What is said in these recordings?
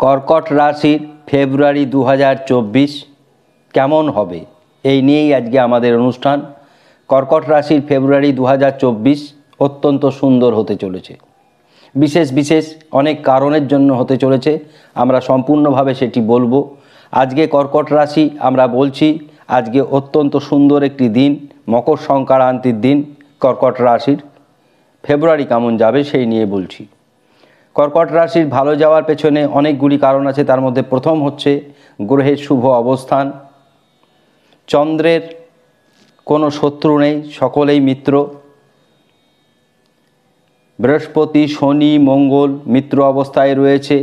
কর্কট রাশির ফেব্রুয়ারি 2024 কেমন হবে এই নিয়েই আজকে আমাদের অনুষ্ঠান। কর্কট রাশির ফেব্রুয়ারি 2024 অত্যন্ত সুন্দর হতে চলেছে। বিশেষ বিশেষ অনেক কারণের জন্য হতে চলেছে, আমরা সম্পূর্ণভাবে সেটি বলবো। আজকে কর্কট রাশি আমরা বলছি, আজকে অত্যন্ত সুন্দর একটি দিন, মকর সংক্রান্তির দিন। কর্কট রাশির ফেব্রুয়ারি কেমন যাবে সেই নিয়ে বলছি। কর্কট রাশির ভালো যাওয়ার পেছনে অনেকগুলি কারণ আছে, তার মধ্যে প্রথম হচ্ছে গ্রহের শুভ অবস্থান। চন্দ্রের কোনো শত্রু নেই, সকলেই মিত্র। বৃহস্পতি, শনি, মঙ্গল মিত্র অবস্থায় রয়েছে,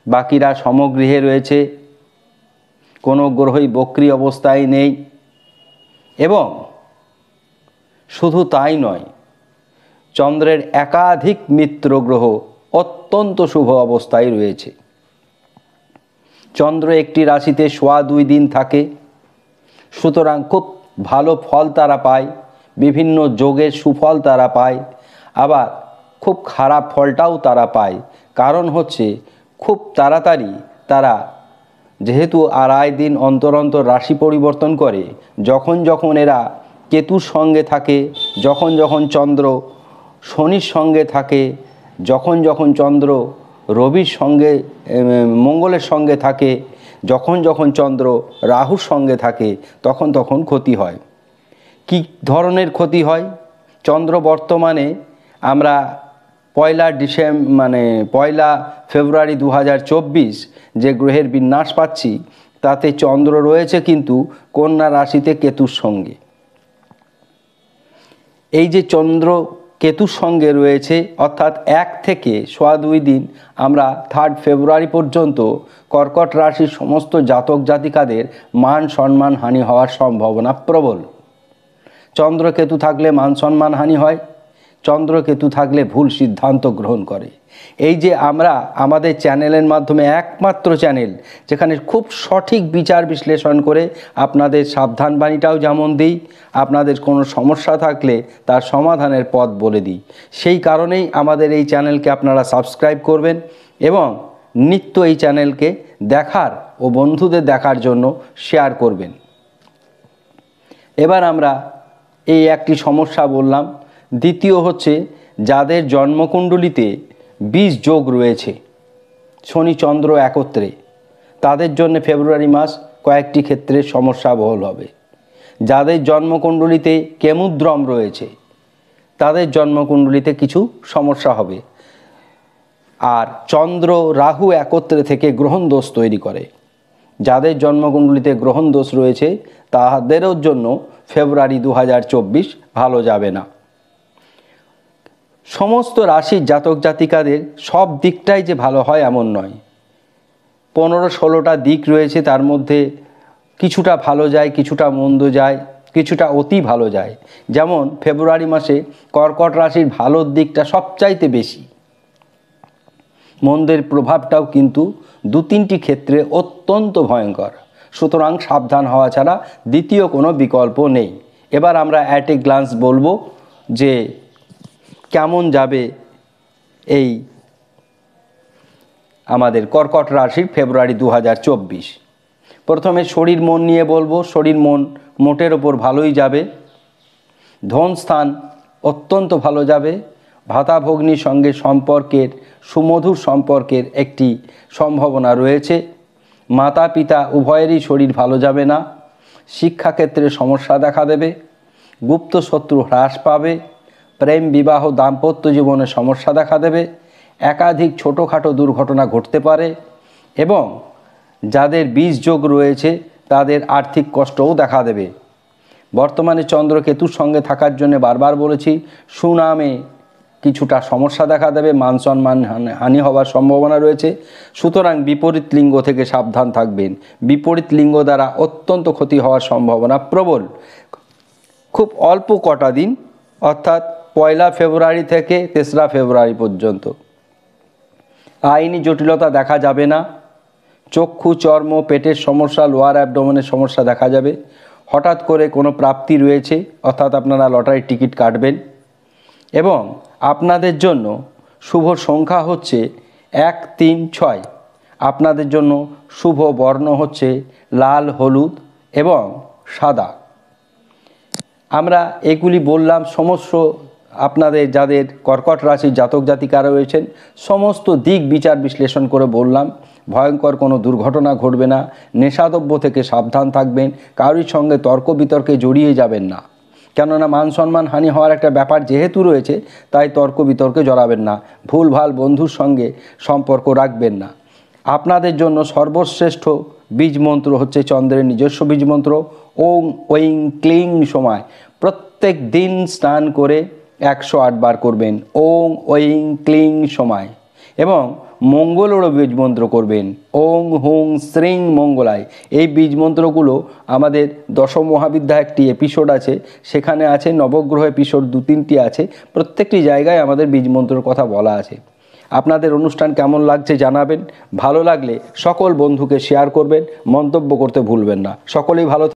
বাকিরা সমগৃহে রয়েছে, কোনো গ্রহই বক্রী অবস্থায় নেই। এবং শুধু তাই নয়, চন্দ্রের একাধিক মিত্র গ্রহ অত্যন্ত শুভ অবস্থায় রয়েছে। চন্দ্র একটি রাশিতে 2.5 দিন থাকে, সুতরাং খুব ভালো ফল তারা পায়, বিভিন্ন যোগের সুফল তারা পায়, আবার খুব খারাপ ফলটাও তারা পায়। কারণ হচ্ছে খুব তাড়াতাড়ি তারা, যেহেতু 2.5 দিন অন্তর অন্তর রাশি পরিবর্তন করে, যখন যখন এরা কেতুর সঙ্গে থাকে, যখন যখন চন্দ্র শনির সঙ্গে থাকে, যখন যখন চন্দ্র রবির সঙ্গে মঙ্গলের সঙ্গে থাকে, যখন যখন চন্দ্র রাহুর সঙ্গে থাকে, তখন তখন ক্ষতি হয়। কী ধরনের ক্ষতি হয়? চন্দ্র বর্তমানে আমরা পয়লা ফেব্রুয়ারি 2024 যে গ্রহের বিন্যাস পাচ্ছি, তাতে চন্দ্র রয়েছে কিন্তু কন্যা রাশিতে কেতুর সঙ্গে। এই যে চন্দ্র কেতুর সঙ্গে রয়েছে, অর্থাৎ 1 থেকে 2.5 দিন আমরা 3 ফেব্রুয়ারি পর্যন্ত কর্কট রাশির সমস্ত জাতক জাতিকাদের মান সম্মান হানি হওয়ার সম্ভাবনা প্রবল। চন্দ্রকেতু থাকলে মান সম্মান হানি হয়, চন্দ্রকেতু থাকলে ভুল সিদ্ধান্ত গ্রহণ করে। এই যে আমরা আমাদের চ্যানেলের মাধ্যমে একমাত্র চ্যানেল যেখানে খুব সঠিক বিচার বিশ্লেষণ করে আপনাদের সাবধান বাণীটাও যেমন দিই, আপনাদের কোনো সমস্যা থাকলে তার সমাধানের পথ বলে দিই। সেই কারণেই আমাদের এই চ্যানেলকে আপনারা সাবস্ক্রাইব করবেন এবং নিত্য এই চ্যানেলকে দেখার ও বন্ধুদের দেখার জন্য শেয়ার করবেন। এবার আমরা এই একটি সমস্যা বললাম। দ্বিতীয় হচ্ছে যাদের জন্মকুণ্ডলিতে 20 যোগ রয়েছে, শনি চন্দ্র একত্রে, তাদের জন্য ফেব্রুয়ারি মাস কয়েকটি ক্ষেত্রে সমস্যাবহুল হবে। যাদের জন্মকুণ্ডলিতে কেমুদ্রম রয়েছে, তাদের জন্মকুণ্ডলিতে কিছু সমস্যা হবে। আর চন্দ্র রাহু একত্রে থেকে গ্রহণ দোষ তৈরি করে। যাদের জন্মকুণ্ডলিতে গ্রহণ দোষ রয়েছে তাদেরও জন্য ফেব্রুয়ারি 2024 ভালো যাবে না। সমস্ত রাশির জাতক জাতিকাদের সব দিকটাই যে ভালো হয় এমন নয়। 15-16টা দিক রয়েছে, তার মধ্যে কিছুটা ভালো যায়, কিছুটা মন্দ যায়, কিছুটা অতি ভালো যায়। যেমন ফেব্রুয়ারি মাসে কর্কট রাশির ভালোর দিকটা সবচাইতে বেশি, মন্দের প্রভাবটাও কিন্তু 2-3টি ক্ষেত্রে অত্যন্ত ভয়ঙ্কর। সুতরাং সাবধান হওয়া ছাড়া দ্বিতীয় কোনো বিকল্প নেই। এবার আমরা অ্যাট এ গ্লান্স বলবো যে কেমন যাবে এই আমাদের কর্কট রাশির ফেব্রুয়ারি 2024। প্রথমে শরীর মন নিয়ে বলবো। শরীর মন মোটের ওপর ভালোই যাবে। ধন স্থান অত্যন্ত ভালো যাবে। ভাতা ভগ্নির সঙ্গে সম্পর্কের, সুমধুর সম্পর্কের একটি সম্ভাবনা রয়েছে। মাতা পিতা উভয়েরই শরীর ভালো যাবে না। শিক্ষাক্ষেত্রে সমস্যা দেখা দেবে। গুপ্ত শত্রু হ্রাস পাবে। প্রেম বিবাহ দাম্পত্য জীবনে সমস্যা দেখা দেবে। একাধিক ছোটোখাটো দুর্ঘটনা ঘটতে পারে এবং যাদের 20 যোগ রয়েছে তাদের আর্থিক কষ্টও দেখা দেবে। বর্তমানে চন্দ্র কেতুর সঙ্গে থাকার জন্য বারবার বলেছি, সুনামে কিছুটা সমস্যা দেখা দেবে, মান সম্মান হানি হওয়ার সম্ভাবনা রয়েছে। সুতরাং বিপরীত লিঙ্গ থেকে সাবধান থাকবেন। বিপরীত লিঙ্গ দ্বারা অত্যন্ত ক্ষতি হওয়ার সম্ভাবনা প্রবল। খুব অল্প কটা দিন, অর্থাৎ 1 ফেব্রুয়ারি থেকে 3 ফেব্রুয়ারি পর্যন্ত আইনি জটিলতা দেখা যাবে না। চক্ষু, চর্ম, পেটের সমস্যা, লোয়ার অ্যাবডোমেনের সমস্যা দেখা যাবে। হঠাৎ করে কোনো প্রাপ্তি রয়েছে, অর্থাৎ আপনারা লটারির টিকিট কাটবেন। এবং আপনাদের জন্য শুভ সংখ্যা হচ্ছে 1, 3, 6। আপনাদের জন্য শুভ বর্ণ হচ্ছে লাল, হলুদ এবং সাদা। আমরা এগুলি বললাম সমস্ত আপনাদের যাদের কর্কট রাশির জাতক জাতিকারা রয়েছেন সমস্ত দিক বিচার বিশ্লেষণ করে বললাম। ভয়ঙ্কর কোনো দুর্ঘটনা ঘটবে না, নেশাদ্রব্য থেকে সাবধান থাকবেন, কারোর সঙ্গে তর্ক বিতর্কে জড়িয়ে যাবেন না, কেননা মান সম্মান হানি হওয়ার একটা ব্যাপার যেহেতু রয়েছে তাই তর্ক বিতর্কে জড়াবেন না, ভুলভাল বন্ধুর সঙ্গে সম্পর্ক রাখবেন না। আপনাদের জন্য সর্বশ্রেষ্ঠ বীজ মন্ত্র হচ্ছে চন্দ্রের নিজস্ব বীজ মন্ত্র ওং ঐং ক্লিং। সময় প্রত্যেক দিন স্নান করে 108 বার করবেন ওং ঐং ক্লিং সময়, এবং মঙ্গলেরও বীজ মন্ত্র করবেন ওং হুং শ্রীং মঙ্গলায়। এই বীজ মন্ত্রগুলো আমাদের দশম মহাবিদ্যা একটি এপিসোড আছে, সেখানে আছে, নবগ্রহ এপিসোড 2-3টি আছে, প্রত্যেকটি জায়গায় আমাদের বীজ মন্ত্রের কথা বলা আছে। আপনাদের অনুষ্ঠান কেমন লাগছে জানাবেন, ভালো লাগলে সকল বন্ধুকে শেয়ার করবেন, মন্তব্য করতে ভুলবেন না। সকলেই ভালো